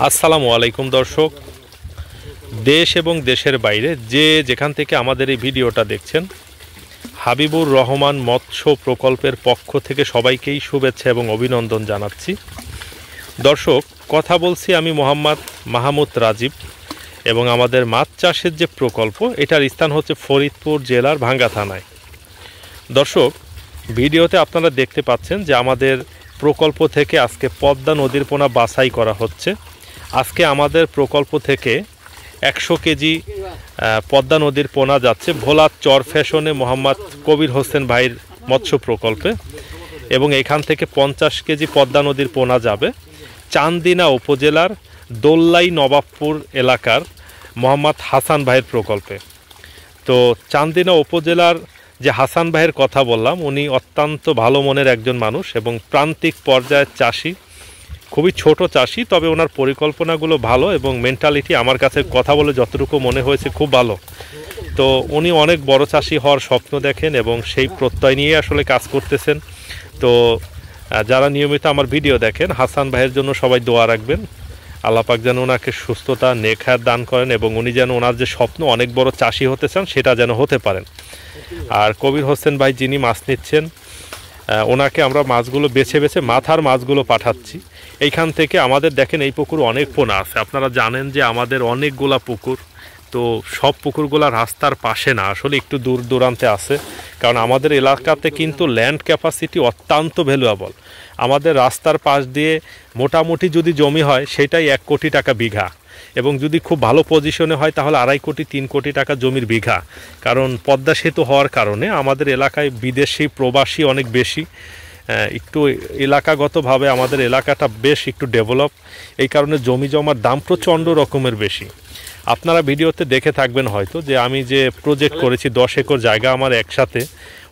আসসালামু আলাইকুম দর্শক, দেশ এবং দেশের বাইরে যে যেখান থেকে আমাদের এই ভিডিওটা দেখছেন, হাবিবুর রহমান মৎস্য প্রকল্পের পক্ষ থেকে সবাইকেই শুভেচ্ছা এবং অভিনন্দন জানাচ্ছি। দর্শক, কথা বলছি আমি মোহাম্মদ মাহমুদ রাজীব এবং আমাদের মাছ চাষের যে প্রকল্প, এটার স্থান হচ্ছে ফরিদপুর জেলার ভাঙ্গা থানায়। দর্শক, ভিডিওতে আপনারা দেখতে পাচ্ছেন যে আমাদের প্রকল্প থেকে আজকে পদ্মা নদীর পোনা বাছাই করা হচ্ছে। আজকে আমাদের প্রকল্প থেকে 100 কেজি পদ্মা নদীর পোনা যাচ্ছে ভোলার চর ফ্যাশনে মোহাম্মদ কবির হোসেন ভাইয়ের মৎস্য প্রকল্পে, এবং এখান থেকে 50 কেজি পদ্মা নদীর পোনা যাবে চান্দিনা উপজেলার দোল্লাই নবাবপুর এলাকার মোহাম্মদ হাসান ভাইয়ের প্রকল্পে। তো চান্দিনা উপজেলার যে হাসান ভাইয়ের কথা বললাম, উনি অত্যন্ত ভালো মনের একজন মানুষ এবং প্রান্তিক পর্যায়ের চাষি, খুবই ছোট চাষি, তবে ওনার পরিকল্পনাগুলো ভালো এবং মেন্টালিটি আমার কাছে কথা বলে যতটুকু মনে হয়েছে খুব ভালো। তো উনি অনেক বড় চাষি হওয়ার স্বপ্ন দেখেন এবং সেই প্রত্যয় নিয়ে আসলে কাজ করতেছেন। তো যারা নিয়মিত আমার ভিডিও দেখেন, হাসান ভাইয়ের জন্য সবাই দোয়া রাখবেন। আল্লাহ পাক যেন ওনাকে সুস্থতা নেখায়াত দান করেন এবং উনি যেন ওনার যে স্বপ্ন অনেক বড় চাষি হতে চান সেটা যেন হতে পারেন। আর কবির হোসেন ভাই যিনি মাছ নিচ্ছেন, ওনাকে আমরা মাছগুলো বেছে বেছে মাথার মাছগুলো পাঠাচ্ছি। এইখান থেকে আমাদের দেখেন এই পুকুর অনেক পোনা আছে। আপনারা জানেন যে আমাদের অনেকগুলা পুকুর, তো সব পুকুরগুলা রাস্তার পাশে না, আসলে একটু দূর দূরান্তে আছে। কারণ আমাদের এলাকাতে কিন্তু ল্যান্ড ক্যাপাসিটি অত্যন্ত ভ্যালুয়েবল। আমাদের রাস্তার পাশ দিয়ে মোটামুটি যদি জমি হয় সেটাই 1 কোটি টাকা বিঘা, এবং যদি খুব ভালো পজিশনে হয় তাহলে 2.5 কোটি 3 কোটি টাকা জমির বিঘা। কারণ পদ্মা সেতু হওয়ার কারণে আমাদের এলাকায় বিদেশি প্রবাসী অনেক বেশি, একটু এলাকাগতভাবে আমাদের এলাকাটা বেশ একটু ডেভেলপ, এই কারণে জমি জমার দাম প্রচণ্ড রকমের বেশি। আপনারা ভিডিওতে দেখে থাকবেন হয়তো যে আমি যে প্রজেক্ট করেছি 10 একর জায়গা আমার একসাথে,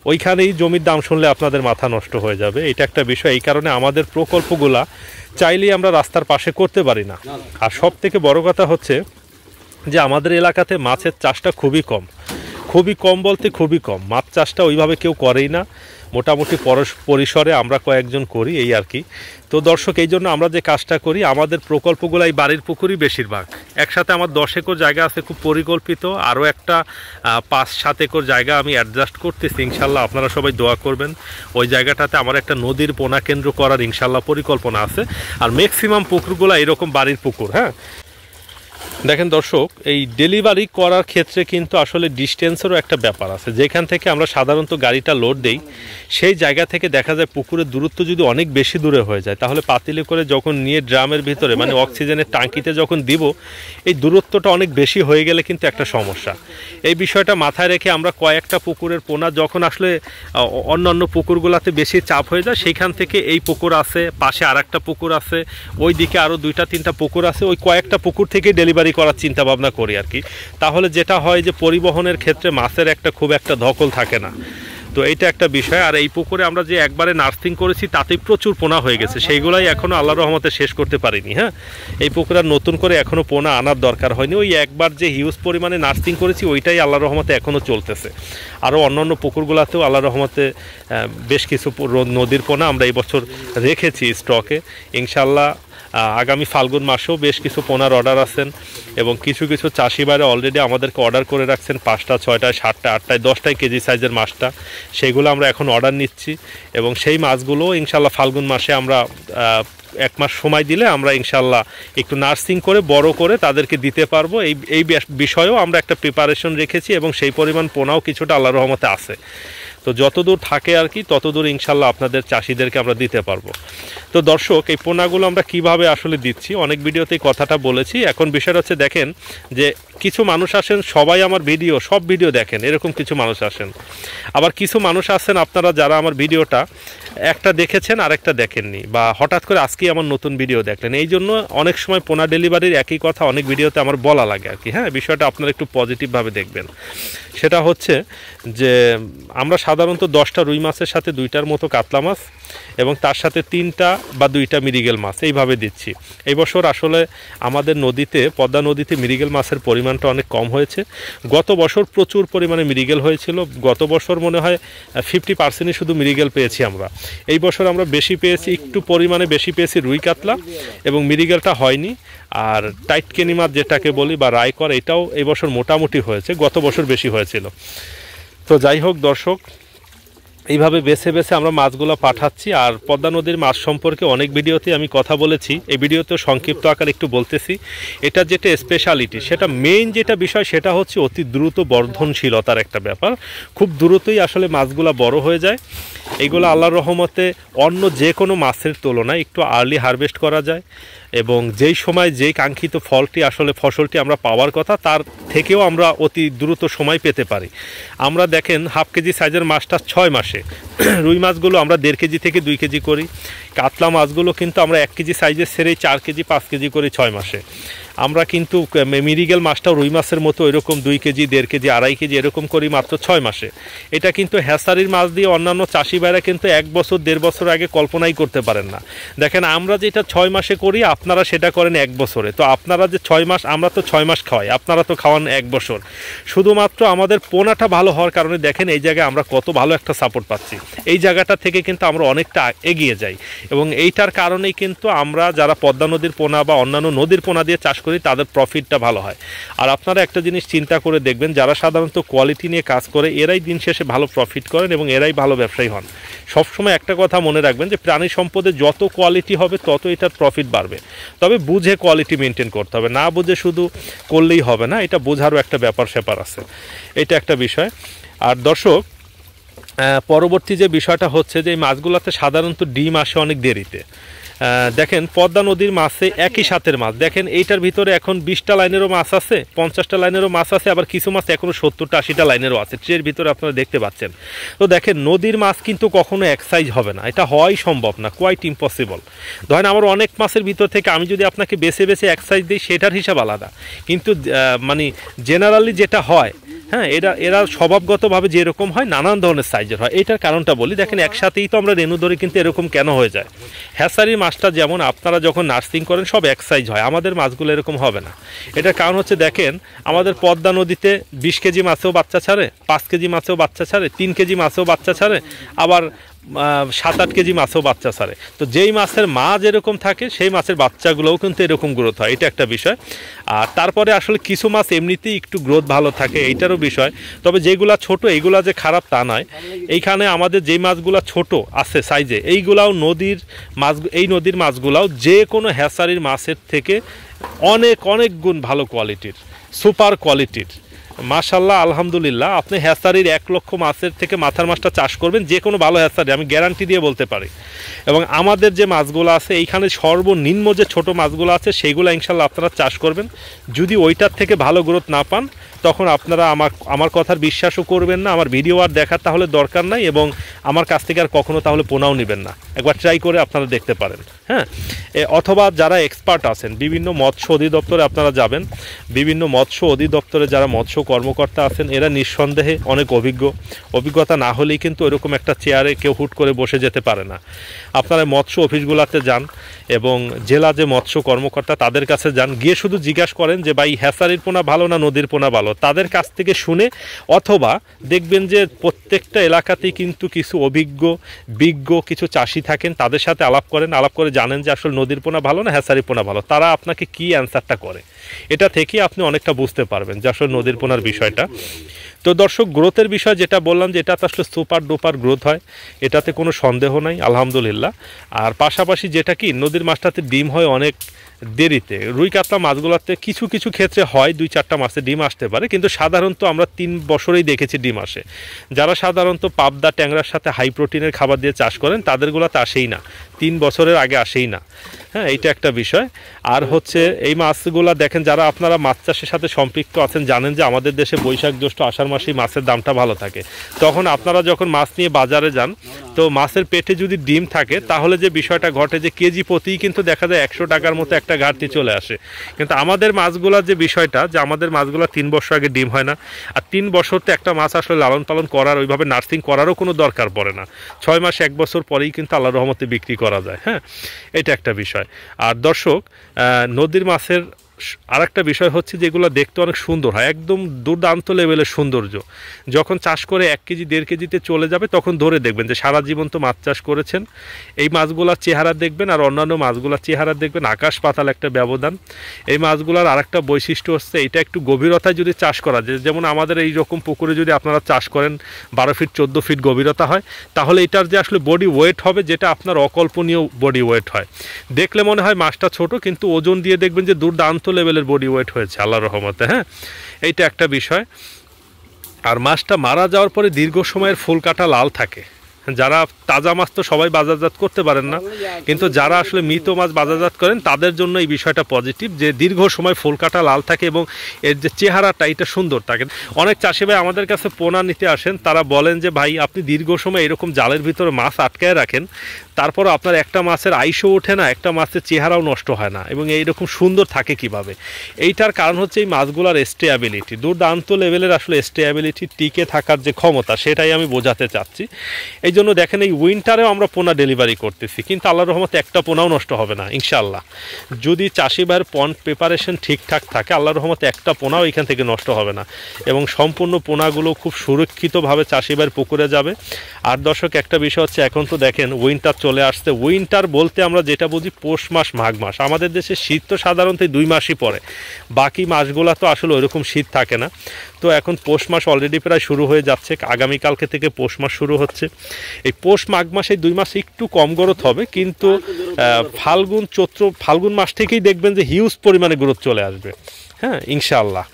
ওইখানেই জমির দাম শুনলে আপনাদের মাথা নষ্ট হয়ে যাবে। এটা একটা বিষয়, এই কারণে আমাদের প্রকল্পগুলা চাইলেই আমরা রাস্তার পাশে করতে পারি না। আর সব থেকে বড় কথা হচ্ছে যে আমাদের এলাকাতে মাছের চাষটা খুবই কম বলতে খুবই কম। মাছ চাষটা ওইভাবে কেউ করেই না, মোটামুটি পরিসরে আমরা কয়েকজন করি, এই আর কি। তো দর্শক, এই জন্য আমরা যে কাজটা করি, আমাদের প্রকল্পগুলো এই বাড়ির পুকুরই বেশিরভাগ। একসাথে আমার 10 একর জায়গা আছে খুব পরিকল্পিত, আরও একটা 5-7 একর জায়গা আমি অ্যাডজাস্ট করতেছি। ইনশাল্লাহ আপনারা সবাই দোয়া করবেন। ওই জায়গাটাতে আমার একটা নদীর পোনা কেন্দ্র করার ইনশাল্লাহ পরিকল্পনা আছে। আর ম্যাক্সিমাম পুকুরগুলো এরকম বাড়ির পুকুর। হ্যাঁ, দেখেন দর্শক, এই ডেলিভারি করার ক্ষেত্রে কিন্তু আসলে ডিস্টেন্সেরও একটা ব্যাপার আছে। যেখান থেকে আমরা সাধারণত গাড়িটা লোড দেই, সেই জায়গা থেকে দেখা যায় পুকুরের দূরত্ব যদি অনেক বেশি দূরে হয়ে যায়, তাহলে পাতিলে করে যখন নিয়ে ড্রামের ভিতরে মানে অক্সিজেনের ট্যাঙ্কিতে যখন দিব, এই দূরত্বটা অনেক বেশি হয়ে গেলে কিন্তু একটা সমস্যা। এই বিষয়টা মাথায় রেখে আমরা কয়েকটা পুকুরের পোনা যখন আসলে অন্যান্য পুকুরগুলোতে বেশি চাপ হয়ে যায়, সেইখান থেকে এই পুকুর আছে, পাশে আর একটা পুকুর আছে, ওই দিকে আরও 2-3টা পুকুর আছে, ওই কয়েকটা পুকুর থেকে ডেলিভারি করার চিন্তা ভাবনা করি আর কি। তাহলে যেটা হয় যে পরিবহনের ক্ষেত্রে মাছের খুব একটা ধকল থাকে না। তো এইটা একটা বিষয়। আর এই পুকুরে আমরা যে একবারে নার্সিং করেছি তাতেই প্রচুর পোনা হয়ে গেছে, সেইগুলাই এখনও আল্লাহর রহমতে শেষ করতে পারিনি। হ্যাঁ, এই পুকুরে আর নতুন করে এখনও পোনা আনার দরকার হয়নি। ওই একবার যে হিউজ পরিমাণে নার্সিং করেছি ওইটাই আল্লাহর রহমতে এখনও চলতেছে। আরও অন্যান্য পুকুরগুলোতেও আল্লাহর রহমতে বেশ কিছু নদীর পোনা আমরা এই বছর রেখেছি স্টকে। ইনশাল্লাহ আগামী ফাল্গুন মাসেও বেশ কিছু পোনার অর্ডার আছেন, এবং কিছু চাষি ভাইরা অলরেডি আমাদেরকে অর্ডার করে রাখছেন 5টা 6টায় 7টা 8টায় 10টায় কেজি সাইজের মাছটা। সেইগুলো আমরা এখন অর্ডার নিচ্ছি, এবং সেই মাছগুলো ইনশাল্লাহ ফাল্গুন মাসে আমরা 1 মাস সময় দিলে আমরা ইনশাল্লাহ একটু নার্সিং করে বড় করে তাদেরকে দিতে পারবো। এই বিষয়েও আমরা একটা প্রিপারেশন রেখেছি, এবং সেই পরিমাণ পোনাও কিছুটা আল্লাহর রহমতে আছে। তো যতদূর থাকে আর কি ততদূর ইনশাল্লাহ আপনাদের চাষিদেরকে আমরা দিতে পারবো। তো দর্শক, এই পোনাগুলো আমরা কিভাবে আসলে দিচ্ছি, অনেক ভিডিওতেই কথাটা বলেছি। এখন বিষয়টা হচ্ছে, দেখেন যে কিছু মানুষ আসেন সবাই আমার সব ভিডিও দেখেন, এরকম কিছু মানুষ আসেন। আবার কিছু মানুষ আছেন আপনারা যারা আমার ভিডিওটা একটা দেখেছেন আর একটা দেখেননি, বা হঠাৎ করে আজকেই আমার নতুন ভিডিও দেখলেন। এই জন্য অনেক সময় পোনা ডেলিভারির একই কথা অনেক ভিডিওতে আমার বলা লাগে আর কি। হ্যাঁ, বিষয়টা আপনারা একটু পজিটিভভাবে দেখবেন। সেটা হচ্ছে যে আমরা সাধারণত 10টা রুই মাছের সাথে 2টার মতো কাতলা মাছ এবং তার সাথে 3টা বা 2টা মৃগেল মাছ এইভাবে দিচ্ছি। এই বছর আসলে আমাদের নদীতে, পদ্মা নদীতে মৃগেল মাছের পরিমাণটা অনেক কম হয়েছে। গত বছর প্রচুর পরিমাণে মৃগেল হয়েছিল, গত বছর মনে হয় 50%ই শুধু মৃগেল পেয়েছি আমরা। এই বছর আমরা বেশি পেয়েছি, একটু পরিমাণে বেশি পেয়েছি রুই কাতলা, এবং মৃগেলটা হয়নি। আর টাইট কেনি মাছ যেটাকে বলি বা রায়কর, এটাও এই বছর মোটামুটি হয়েছে, গত বছর বেশি হয়েছিল। তো যাই হোক দর্শক, এইভাবে বেছে বেছে আমরা মাছগুলো পাঠাচ্ছি। আর পদ্মা নদীর মাছ সম্পর্কে অনেক ভিডিওতে আমি কথা বলেছি, এই ভিডিওতে সংক্ষিপ্ত আকারে একটু বলতেছি। এটা যেটা স্পেশালিটি, সেটা মেইন যেটা বিষয়, সেটা হচ্ছে অতি দ্রুত বর্ধনশীলতার একটা ব্যাপার। খুব দ্রুতই আসলে মাছগুলো বড় হয়ে যায়। এইগুলো আল্লাহর রহমতে অন্য যে কোনো মাছের তুলনায় একটু আর্লি হারভেস্ট করা যায়, এবং যেই সময় যেই কাঙ্ক্ষিত ফসলটি আমরা পাওয়ার কথা, তার থেকেও আমরা অতি দ্রুত সময় পেতে পারি। আমরা দেখেন 1/2 কেজি সাইজের মাছটা 6 মাসে, রুই মাছগুলো আমরা 1.5 কেজি থেকে 2 কেজি করি, কাতলা মাছগুলো কিন্তু আমরা 1 কেজি সাইজের ছেড়েই 4 কেজি 5 কেজি করি 6 মাসে। আমরা কিন্তু মৃগেল মাছটাও রুই মাছের মতো এরকম 2 কেজি 1.5 কেজি 2.5 কেজি এরকম করি মাত্র 6 মাসে। এটা কিন্তু হ্যাসারির মাছ দিয়ে অন্যান্য চাষি ভাইরা কিন্তু 1 বছর 1.5 বছর আগে কল্পনাই করতে পারেন না। দেখেন আমরা যেটা 6 মাসে করি, আপনারা সেটা করেন 1 বছরে। তো আপনারা যে 6 মাস, আমরা তো 6 মাস খাওয়াই, আপনারা তো খাওয়ান 1 বছর। শুধুমাত্র আমাদের পোনাটা ভালো হওয়ার কারণে দেখেন এই জায়গায় আমরা কত ভালো একটা সাপোর্ট পাচ্ছি। এই জায়গাটা থেকে কিন্তু আমরা অনেকটা এগিয়ে যাই, এবং এইটার কারণেই কিন্তু আমরা যারা পদ্মা নদীর পোনা বা অন্যান্য নদীর পোনা দিয়ে চাষ করি, তাদের প্রফিটটা ভালো হয়। আর আপনারা একটা জিনিস চিন্তা করে দেখবেন, যারা সাধারণত কোয়ালিটি নিয়ে কাজ করে, এরাই দিন শেষে ভালো প্রফিট করেন এবং এরাই ভালো ব্যবসায়ী হন। সবসময় একটা কথা মনে রাখবেন যে প্রাণী সম্পদে যত কোয়ালিটি হবে তত এটার প্রফিট বাড়বে। তবে বুঝে কোয়ালিটি মেনটেন করতে হবে, না বুঝে শুধু করলেই হবে না, এটা বোঝারও একটা ব্যাপার স্যাপার আছে, এটা একটা বিষয়। আর দর্শক, পরবর্তী যে বিষয়টা হচ্ছে যে এই মাছগুলোতে সাধারণত ডিম আসে অনেক দেরিতে। দেখেন পদ্মা নদীর মাছে একই সাথের মাছ, দেখেন এইটার ভিতরে এখন 20টা লাইনেরও মাছ আছে, 50টা লাইনেরও মাছ আছে, আবার কিছু মাছ এখনও 70টা 80টা লাইনেরও আছে, ট্রের ভিতরে আপনারা দেখতে পাচ্ছেন। তো দেখেন নদীর মাছ কিন্তু কখনো এক সাইজ হবে না, এটা হওয়াই সম্ভব না, কোয়াইট ইম্পসিবল। ধরেন আমার অনেক মাছের ভিতর থেকে আমি যদি আপনাকে বেছে বেছে এক সাইজ দিই, সেটার হিসাব আলাদা, কিন্তু মানে জেনারেলি যেটা হয়, হ্যাঁ, এরা স্বভাবগতভাবে যেরকম হয় নানান ধরনের সাইজের হয়। এটার কারণটা বলি, দেখেন একসাথেই তো আমরা রেণু ধরি, কিন্তু এরকম কেন হয়ে যায়? হ্যাসারির মাছটা যেমন আপনারা যখন নার্সিং করেন সব এক সাইজ হয়, আমাদের মাছগুলো এরকম হবে না। এটার কারণ হচ্ছে দেখেন আমাদের পদ্মা নদীতে 20 কেজি মাছেও বাচ্চা ছাড়ে, 5 কেজি মাছেও বাচ্চা ছাড়ে, 3 কেজি মাছেও বাচ্চা ছাড়ে, আবার 7-8 কেজি মাছও বাচ্চা ছাড়ে। তো যেই মাছের মা যেরকম থাকে, সেই মাছের বাচ্চাগুলোও কিন্তু এরকম গ্রোথ হয়, এটা একটা বিষয়। আর তারপরে আসলে কিছু মাছ এমনিতেই একটু গ্রোথ ভালো থাকে, এইটারও বিষয়। তবে যেগুলা ছোট, এইগুলা যে খারাপ তা নয়। এইখানে আমাদের যেই মাছগুলা ছোট আছে সাইজে, এইগুলাও নদীর মাছ, এই নদীর মাছগুলাও যে কোনো হ্যাসারির মাছের থেকে অনেক অনেক গুণ ভালো কোয়ালিটির, সুপার কোয়ালিটির। মাশাল্লাহ, আলহামদুলিল্লাহ। আপনি হ্যাসারির 1 লক্ষ মাছের থেকে মাথার মাছটা চাষ করবেন, যে কোনো ভালো হ্যাসারি, আমি গ্যারান্টি দিয়ে বলতে পারি। এবং আমাদের যে মাছগুলো আছে এইখানে সর্বনিম্ন যে ছোট মাছগুলো আছে, সেইগুলো ইনশাল্লাহ আপনারা চাষ করবেন। যদি ওইটার থেকে ভালো গ্রোথ না পান, তখন আপনারা আমার কথার বিশ্বাসও করবেন না, আমার ভিডিও আর দেখার তাহলে দরকার নাই, এবং আমার কাছ থেকে আর কখনো তাহলে পোনাও নেবেন না। একবার ট্রাই করে আপনারা দেখতে পারেন, হ্যাঁ। অথবা যারা এক্সপার্ট আছেন, বিভিন্ন মৎস্য অধিদপ্তরে আপনারা যাবেন, বিভিন্ন মৎস্য অধিদপ্তরে যারা মৎস্য কর্মকর্তা আছেন, এরা নিঃসন্দেহে অনেক অভিজ্ঞতা না হলেই কিন্তু এরকম একটা চেয়ারে কেউ হুট করে বসে যেতে পারে না। আপনারা মৎস্য অফিসগুলোতে যান এবং জেলা যে মৎস্য কর্মকর্তা তাদের কাছে যান, গিয়ে শুধু জিজ্ঞাসা করেন যে ভাই হ্যাসারির পোনা ভালো না নদীর পোনা ভালো, তাদের কাছ থেকে শুনে। অথবা দেখবেন যে প্রত্যেকটা এলাকাতেই কিন্তু কিছু বিজ্ঞ কিছু চাষি থাকেন, তাদের সাথে আলাপ করে জানেন যে আসলে নদীর পোনা ভালো না হ্যাসারি পোনা ভালো, তারা আপনাকে কি অ্যান্সারটা করে, এটা থেকে আপনি অনেকটা বুঝতে পারবেন যে আসলে নদীর পোনার বিষয়টা। তো দর্শক, গ্রোথের বিষয় যেটা বললাম যে এটা তো আসলে সুপার ডুপার গ্রোথ হয়, এটাতে কোনো সন্দেহ নাই, আলহামদুলিল্লাহ। আর পাশাপাশি যেটা কি, নদীর মাছটাতে ডিম হয় অনেক দেরিতে। রুই কাতলা মাছগুলোতে কিছু কিছু ক্ষেত্রে হয় 2-4টা মাসে ডিম আসতে পারে, কিন্তু সাধারণত আমরা 3 বছরেই দেখেছি ডিম আসে। যারা সাধারণত পাবদা ট্যাংরার সাথে হাই প্রোটিনের খাবার দিয়ে চাষ করেন, তাদেরগুলোতে আসেই না, 3 বছরের আগে আসেই না, হ্যাঁ, এইটা একটা বিষয়। আর হচ্ছে এই মাছগুলা দেখেন, যারা আপনারা মাছ চাষের সাথে সম্পৃক্ত আছেন জানেন যে আমাদের দেশে বৈশাখ জ্যৈষ্ঠ আষাঢ় মাসেই মাছের দামটা ভালো থাকে। তখন আপনারা যখন মাছ নিয়ে বাজারে যান, তো মাছের পেটে যদি ডিম থাকে তাহলে যে বিষয়টা ঘটে যে কেজি প্রতিই কিন্তু দেখা যায় 100 টাকার মতো একটা ঘাটতি চলে আসে। কিন্তু আমাদের মাছগুলোর যে বিষয়টা যে আমাদের মাছগুলো 3 বছর আগে ডিম হয় না, আর 3 বছরতে একটা মাছ আসলে লালন পালন করার ওইভাবে নার্সিং করারও কোনো দরকার পড়ে না। 6 মাস 1 বছর পরেই কিন্তু আল্লাহর রহমতে বিক্রি করা যায়। হ্যাঁ, এটা একটা বিষয়। আর দর্শক, নদীর মাছের আরেকটা বিষয় হচ্ছে যে এগুলো দেখতে অনেক সুন্দর হয়, একদম দুর্দান্ত লেভেলের সৌন্দর্য। যখন চাষ করে 1 কেজি 1.5 কেজিতে চলে যাবে তখন ধরে দেখবেন যে সারা জীবন তো মাছ চাষ করেছেন, এই মাছগুলোর চেহারা দেখবেন আর অন্যান্য মাছগুলোর চেহারা দেখবেন, আকাশ পাতাল একটা ব্যবধান। এই মাছগুলোর আরেকটা বৈশিষ্ট্য হচ্ছে এটা একটু গভীরতায় যদি চাষ করা যায়, যেমন আমাদের এই রকম পুকুরে যদি আপনারা চাষ করেন 12 ফিট 14 ফিট গভীরতা হয়, তাহলে এটার যে আসলে বডি ওয়েট হবে যেটা আপনার অকল্পনীয় বডি ওয়েট হয়। দেখলে মনে হয় মাছটা ছোট, কিন্তু ওজন দিয়ে দেখবেন যে দুর্দান্ত লেভেলের বডি ওয়েট হয়েছে আল্লাহর রহমতে। হ্যাঁ, এইটা একটা বিষয়। আর মাছটা মারা যাওয়ার পরে দীর্ঘ সময়ের ফুল কাটা লাল থাকে। যারা তাজা মাছ তো সবাই বাজারজাত করতে পারেন না, কিন্তু যারা আসলে মৃত মাছ বাজারজাত করেন তাদের জন্য এই বিষয়টা পজিটিভ যে দীর্ঘ সময় ফুল কাটা লাল থাকে এবং এর যে চেহারাটা এটা সুন্দর থাকে। অনেক চাষি ভাই আমাদের কাছে পোনা নিতে আসেন, তারা বলেন যে ভাই আপনি দীর্ঘ সময় এরকম জালের ভিতরে মাছ আটকায় রাখেন, তারপর আপনার একটা মাছের আইসও ওঠে না, একটা মাছের চেহারাও নষ্ট হয় না, এবং এইরকম সুন্দর থাকে কিভাবে? এইটার কারণ হচ্ছে এই মাছগুলোর স্টেয়াবিলিটি, দুর্দান্ত লেভেলের আসলে স্টেয়াবিলিটি, টিকে থাকার যে ক্ষমতা সেটাই আমি বোঝাতে চাচ্ছি। এই জন্য দেখেন এই উইন্টারেও আমরা পোনা ডেলিভারি করতেছি, কিন্তু আল্লাহর রহমতে একটা পোনাও নষ্ট হবে না ইনশাআল্লাহ। যদি চাষি ভাইয়ের পন্ড প্রিপারেশন ঠিকঠাক থাকে আল্লাহর রহমতে একটা পোনাও এখান থেকে নষ্ট হবে না, এবং সম্পূর্ণ পোনাগুলো খুব সুরক্ষিতভাবে চাষি ভাইয়ের পুকুরে যাবে। আর দর্শক, একটা বিষয় হচ্ছে এখন তো দেখেন উইন্টার চলে আসছে। উইন্টার বলতে আমরা যেটা বুঝি পৌষ মাস মাঘ মাস। আমাদের দেশে শীত তো সাধারণত 2 মাসই পড়ে, বাকি মাসগুলো তো আসলে ওইরকম শীত থাকে না। তো এখন পৌষ মাস অলরেডি প্রায় শুরু হয়ে যাচ্ছে, আগামীকালকে থেকে পৌষ মাস শুরু হচ্ছে। এই পৌষ মাঘ মাস এই 2 মাসে একটু কম গ্রোথ হবে, কিন্তু ফাল্গুন চৈত্র ফাল্গুন মাস থেকেই দেখবেন যে হিউজ পরিমাণে গ্রোথ চলে আসবে। হ্যাঁ, ইনশাআল্লাহ।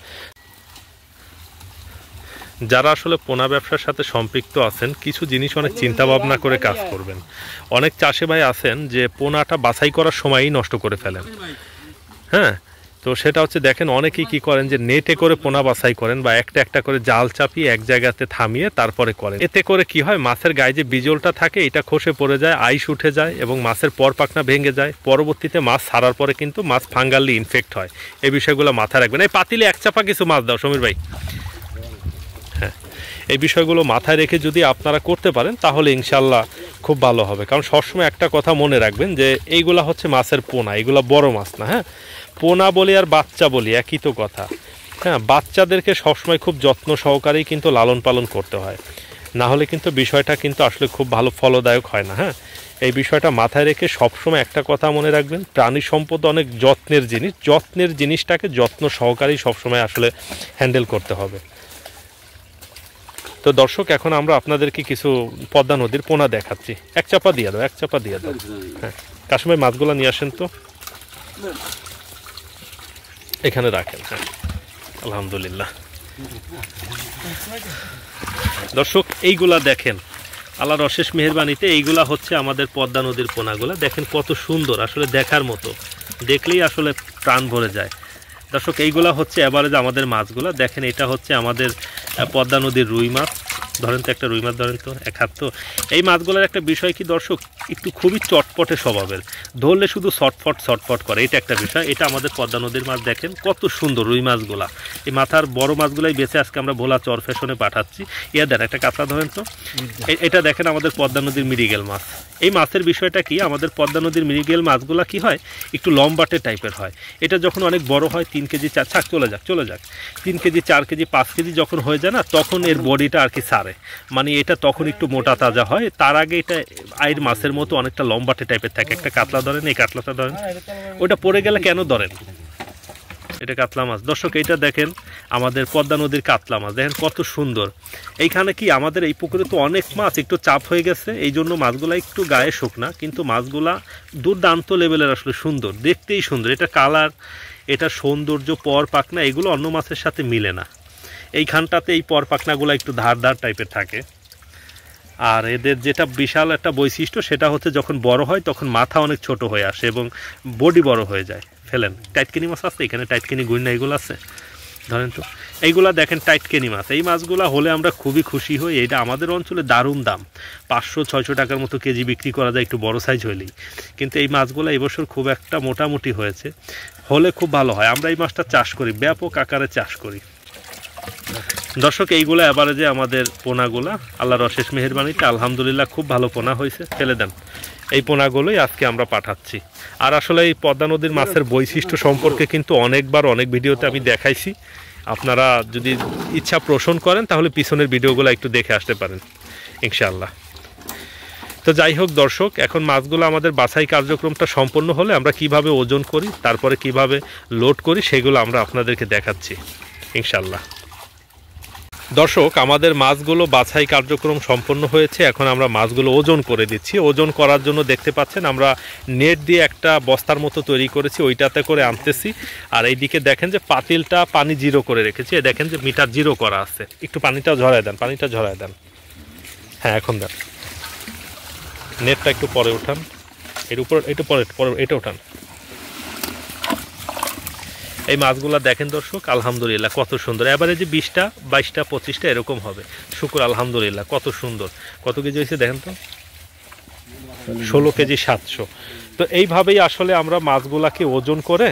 যারা আসলে পোনা ব্যবসার সাথে সম্পৃক্ত আছেন কিছু জিনিস অনেক চিন্তা ভাবনা করে কাজ করবেন। অনেক চাষি ভাই আছেন যে পোনাটা বাছাই করার সময়ই নষ্ট করে ফেলেন। হ্যাঁ, তো সেটা হচ্ছে দেখেন অনেকেই কি করেন যে নেটে করে পোনা বাছাই করেন, বা একটা একটা করে জাল চাপিয়ে এক জায়গাতে থামিয়ে তারপরে করেন। এতে করে কি হয়, মাছের গায়ে যে বিজলটা থাকে এটা খসে পড়ে যায়, আইস উঠে যায় এবং মাছের পর পাখনা ভেঙে যায়। পরবর্তীতে মাছ ছাড়ার পরে কিন্তু মাছ ফাঙ্গালি ইনফেক্ট হয়। এই বিষয়গুলো মাথায় রাখবেন। এই পাতিলে এক চাপা কিছু মাছ দাও সমীর ভাই। হ্যাঁ, এই বিষয়গুলো মাথায় রেখে যদি আপনারা করতে পারেন তাহলে ইনশাল্লাহ খুব ভালো হবে। কারণ সবসময় একটা কথা মনে রাখবেন যে এইগুলা হচ্ছে মাছের পোনা, এগুলো বড় মাছ না। হ্যাঁ, পোনা বলি আর বাচ্চা বলি একই তো কথা। হ্যাঁ, বাচ্চাদেরকে সবসময় খুব যত্ন সহকারেই কিন্তু লালন পালন করতে হয়, না হলে কিন্তু বিষয়টা কিন্তু আসলে খুব ভালো ফলদায়ক হয় না। হ্যাঁ, এই বিষয়টা মাথায় রেখে সবসময় একটা কথা মনে রাখবেন, প্রাণী সম্পদ অনেক যত্নের জিনিস, যত্নের জিনিসটাকে যত্ন সহকারেই সবসময় আসলে হ্যান্ডেল করতে হবে। তো দর্শক, এখন আমরা আপনাদেরকে কিছু পদ্মা নদীর পোনা দেখাচ্ছি। এক চাপা দিয়ে দাও, এক চাপা দিয়ে দাও। হ্যাঁ, কাশিম ভাই মাছগুলো নিয়ে আসেন তো, এখানে রাখেন। হ্যাঁ, আলহামদুলিল্লাহ। দর্শক, এইগুলা দেখেন আল্লাহর অশেষ মেহেরবানিতে, এইগুলা হচ্ছে আমাদের পদ্মা নদীর পোনাগুলা। দেখেন কত সুন্দর, আসলে দেখার মতো, দেখলেই আসলে প্রাণ ভরে যায়। দর্শক, এইগুলা হচ্ছে এভারেজ আমাদের মাছগুলা। দেখেন এটা হচ্ছে আমাদের পদ্মা নদীর রুই মাছ। ধরেন তো একটা রুই মাছ, ধরেন তো এক হাত। তো এই মাছগুলোর একটা বিষয় কি দর্শক, একটু খুবই চটপটে স্বভাবের, ধরলে শুধু ছটফট করে, এটা একটা বিষয়। এটা আমাদের পদ্মা নদীর মাছ। দেখেন কত সুন্দর রুই মাছগুলা। এই মাথার বড় মাছগুলাই বেছে আজকে আমরা ভোলা চর ফ্যাশনে পাঠাচ্ছি। ইয়া দেন একটা কাতলা ধরেন তো। এটা দেখেন আমাদের পদ্মা নদীর মৃগেল মাছ। এই মাছের বিষয়টা কি, আমাদের পদ্মা নদীর মৃগেল মাছগুলা কি হয়, একটু লম্বাটে টাইপের হয়। এটা যখন অনেক বড় হয়, 3 কেজি 4 ছাক চলে যাক 3 কেজি 4 কেজি 5 কেজি যখন হয়ে যায় না, তখন এর বডিটা আর কি সারে, মানে এটা তখন একটু মোটা তাজা হয়। তার আগে এটা আইর মাছের মতো অনেকটা লম্বাটে টাইপের থাকে। একটা কাতলা ধরেন, এই কাতলাটা ধরেন, ওটা পড়ে গেলে কেন ধরেন, এটা কাতলা মাছ। দর্শক, এইটা দেখেন আমাদের পদ্মা নদীর কাতলা মাছ, দেখেন কত সুন্দর। এইখানে কি আমাদের এই পুকুরে তো অনেক মাছ, একটু চাপ হয়ে গেছে, এই জন্য মাছগুলা একটু গায়ে শুকনা, কিন্তু মাছগুলা দুর্দান্ত লেভেলের, আসলে সুন্দর, দেখতেই সুন্দর। এটা কালার, এটা সৌন্দর্য, পর পাখনা, এগুলো অন্য মাছের সাথে মিলে না। এইখানটাতে এই পর পাখনাগুলো একটু ধার টাইপের থাকে। আর এদের যেটা বিশাল একটা বৈশিষ্ট্য সেটা হচ্ছে যখন বড় হয় তখন মাথা অনেক ছোট হয়ে আসে এবং বডি বড় হয়ে যায়। ফেলেন, টাইটকিনি মাছ আছে এখানে, টাইটকিনি গুইনা এগুলো আছে। ধরেন তো এইগুলা দেখেন টাইটকেনি মাছ, এই মাছগুলো হলে আমরা খুবই খুশি হই। এইটা আমাদের অঞ্চলে দারুণ দাম, 500-600 টাকার মতো কেজি বিক্রি করা যায় একটু বড় সাইজ হলেই। কিন্তু এই মাছগুলো এবছর খুব একটা মোটামুটি হয়েছে, হলে খুব ভালো হয়। আমরা এই মাছটা চাষ করি, ব্যাপক আকারে চাষ করি। দর্শক এইগুলো এবারে যে আমাদের পোনাগুলা আল্লাহর অশেষ মেহেরবানিতে আলহামদুলিল্লাহ খুব ভালো পোনা হয়েছে, ফেলে দেন। এই পোনাগুলোই আজকে আমরা পাঠাচ্ছি। আর আসলে এই পদ্মা নদীর মাছের বৈশিষ্ট্য সম্পর্কে কিন্তু অনেকবার অনেক ভিডিওতে আমি দেখাইছি। আপনারা যদি ইচ্ছা পোষণ করেন তাহলে পিছনের ভিডিওগুলো একটু দেখে আসতে পারেন ইনশাআল্লাহ। তো যাই হোক দর্শক, এখন মাছগুলো আমাদের বাছাই কার্যক্রমটা সম্পন্ন হলে আমরা কিভাবে ওজন করি, তারপরে কিভাবে লোড করি, সেগুলো আমরা আপনাদেরকে দেখাচ্ছি ইনশাআল্লাহ। দর্শক, আমাদের মাছগুলো বাছাই কার্যক্রম সম্পন্ন হয়েছে। এখন আমরা মাছগুলো ওজন করে দিচ্ছি। ওজন করার জন্য দেখতে পাচ্ছেন আমরা নেট দিয়ে একটা বস্তার মতো তৈরি করেছি, ওইটাতে করে আনতেছি। আর এইদিকে দেখেন যে পাতিলটা পানি জিরো করে রেখেছি, দেখেন যে মিটার জিরো করা আছে। একটু পানিটা ঝরায় দেন, পানিটা ঝরায় দেন। হ্যাঁ এখন দেন, নেটটা একটু পরে উঠান, এর উপর একটু পরে এটা উঠান। এই মাছগুলা দেখেন দর্শক, আলহামদুলিল্লাহ কত সুন্দর। এবারে যে 20টা 22টা 25টা এরকম হবে, শুকুর আলহামদুলিল্লাহ কত সুন্দর। কত কেজি হয়েছে দেখেন তো, 16 কেজি 700। তো এইভাবেই আসলে আমরা মাছগুলাকে ওজন করে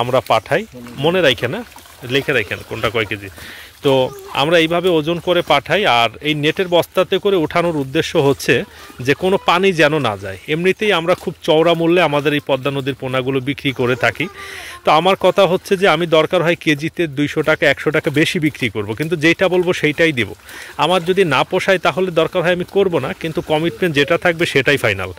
আমরা পাঠাই। মনে রাখেন না, লিখে রাখেন কোনটা কয় কেজি। তো আমরা এইভাবে ওজন করে পাঠাই। আর এই নেটের বস্তাতে করে উঠানোর উদ্দেশ্য হচ্ছে যে কোনো পানি যেন না যায়। এমনিতেই আমরা খুব চওড়া মূল্যে আমাদের এই পদ্মা নদীর পোনাগুলো বিক্রি করে থাকি। তো আমার কথা হচ্ছে যে আমি দরকার হয় কেজিতে 200 টাকা 100 টাকা বেশি বিক্রি করব, কিন্তু যেটা বলবো সেইটাই দেব। আমার যদি না পোষায় তাহলে দরকার হয় আমি করব না, কিন্তু কমিটমেন্ট যেটা থাকবে সেটাই ফাইনাল।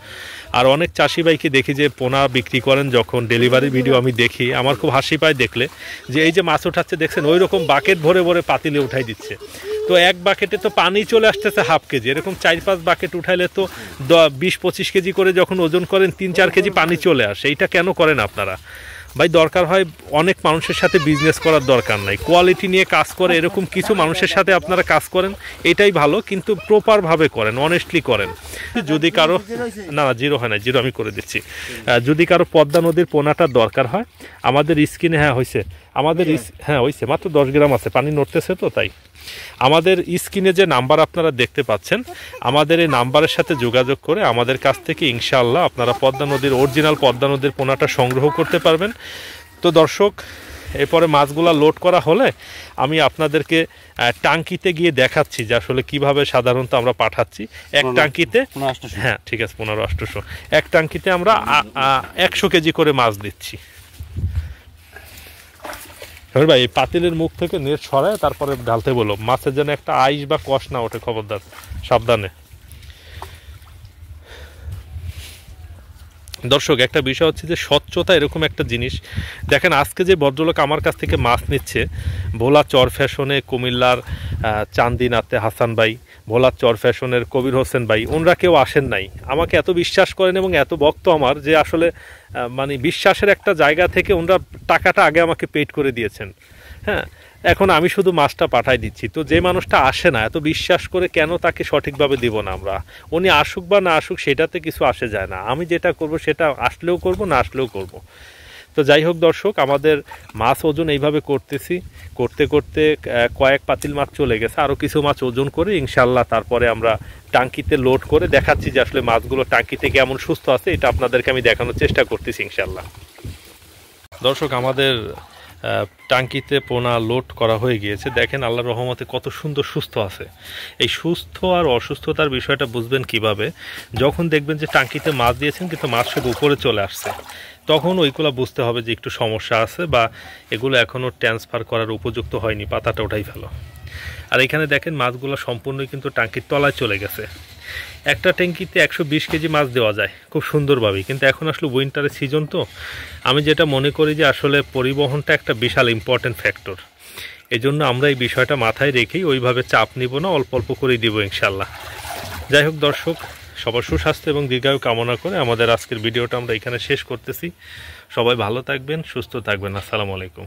আর অনেক চাষি ভাইকে দেখি যে পোনা বিক্রি করেন, যখন ডেলিভারি ভিডিও আমি দেখি আমার খুব হাসি পায় দেখলে, যে এই যে মাছ উঠাচ্ছে দেখছেন ওই রকম বাকেট ভরে ভরে পাতিলে উঠাই দিচ্ছে। তো এক বাকেটে তো পানি চলে আসতেছে হাফ কেজি, এরকম 4-5 বাকেট উঠাইলে তো 20-25 কেজি করে যখন ওজন করেন 3-4 কেজি পানি চলে আসে। এইটা কেন করেন আপনারা ভাই? দরকার হয় অনেক মানুষের সাথে বিজনেস করার দরকার নাই, কোয়ালিটি নিয়ে কাজ করে এরকম কিছু মানুষের সাথে আপনারা কাজ করেন, এটাই ভালো। কিন্তু প্রপারভাবে করেন, অনেস্টলি করেন। যদি কারো না জিরো হয় না, জিরো আমি করে দিচ্ছি। যদি কারো পদ্মা নদীর পোনাটার দরকার হয় আমাদের স্ক্রিনে, হ্যাঁ হয়েছে আমাদের, হ্যাঁ হয়েছে, মাত্র 10 গ্রাম আছে, পানি নড়তেছে তো তাই। আমাদের স্ক্রিনে যে নাম্বার আপনারা দেখতে পাচ্ছেন, আমাদের এই নাম্বারের সাথে যোগাযোগ করে আমাদের কাছ থেকে ইনশাআল্লাহ আপনারা পদ্মা নদীর অরিজিনাল পদ্মা নদীর পোনাটা সংগ্রহ করতে পারবেন। তো দর্শক, এরপরে মাছগুলা লোড করা হলে আমি আপনাদেরকে টাঙ্কিতে গিয়ে দেখাচ্ছি যে আসলে কিভাবে সাধারণত আমরা পাঠাচ্ছি। এক টাঙ্কিতে, হ্যাঁ ঠিক আছে, 1500-800, এক টাঙ্কিতে আমরা 100 কেজি করে মাছ দিচ্ছি। ভাই এই পাতিলের মুখ থেকে নেট সরায় তারপরে ঢালতে বলো, মাছের যেন একটা আইস বা কষ না ওঠে, খবরদার, সাবধানে। দর্শক, একটা বিষয় হচ্ছে যে স্বচ্ছতা এরকম একটা জিনিস। দেখেন আজকে যে ভদ্রলোক আমার কাছ থেকে মাছ নিচ্ছে, ভোলা চর ফ্যাশনে কুমিল্লার চান্দিনাতে হাসান ভাই, ভোলা চর ফ্যাশনের কবির হোসেন ভাই, ওনরা কেউ আসেন নাই। আমাকে এত বিশ্বাস করেন এবং এত ভক্ত আমার, যে আসলে মানে বিশ্বাসের একটা জায়গা থেকে ওনরা টাকাটা আগে আমাকে পেড করে দিয়েছেন। হ্যাঁ, এখন আমি শুধু মাছটা পাঠাই দিচ্ছি। তো যে মানুষটা আসে না, এত বিশ্বাস করে কেন তাকে সঠিকভাবে দিব না আমরা? উনি আসুক বা না আসুক সেটাতে কিছু আসে যায় না। আমি যেটা করব সেটা আসলেও করব, না আসলেও করব। তো যাই হোক দর্শক, আমাদের মাছ ওজন এইভাবে করতেছি, করতে করতে কয়েক পাতিল মাছ চলে গেছে। আরও কিছু মাছ ওজন করে ইনশাল্লাহ তারপরে আমরা টাঙ্কিতে লোড করে দেখাচ্ছি যে আসলে মাছগুলো টাঙ্কিতে কেমন সুস্থ আছে, এটা আপনাদেরকে আমি দেখানোর চেষ্টা করতেছি ইনশাল্লাহ। দর্শক, আমাদের টাঙ্কিতে পোনা লোড করা হয়ে গিয়েছে। দেখেন আল্লাহর রহমতে কত সুন্দর সুস্থ আছে। এই সুস্থ আর অসুস্থতার বিষয়টা বুঝবেন কিভাবে? যখন দেখবেন যে টাঙ্কিতে মাছ দিয়েছেন কিন্তু মাছ সব উপরে চলে আসছে, তখন ওইগুলো বুঝতে হবে যে একটু সমস্যা আছে বা এগুলো এখনও ট্রান্সফার করার উপযুক্ত হয়নি, পাতাটা ওঠাই ফেলো। আর এখানে দেখেন মাছগুলো সম্পূর্ণই কিন্তু টাঙ্কির তলায় চলে গেছে। একটা ট্যাঙ্কিতে 120 কেজি মাছ দেওয়া যায় খুব সুন্দরভাবেই, কিন্তু এখন আসলে উইন্টারের সিজন, তো আমি যেটা মনে করি যে আসলে পরিবহনটা একটা বিশাল ইম্পর্টেন্ট ফ্যাক্টর। এই জন্য আমরা এই বিষয়টা মাথায় রেখেই ওইভাবে চাপ নিব না, অল্প অল্প করেই দিব ইনশাল্লাহ। যাই হোক দর্শক, সবার সুস্বাস্থ্য এবং দীর্ঘায়ু কামনা করে আমাদের আজকের ভিডিওটা আমরা এখানে শেষ করতেছি। সবাই ভালো থাকবেন, সুস্থ থাকবেন। আসসালামু আলাইকুম।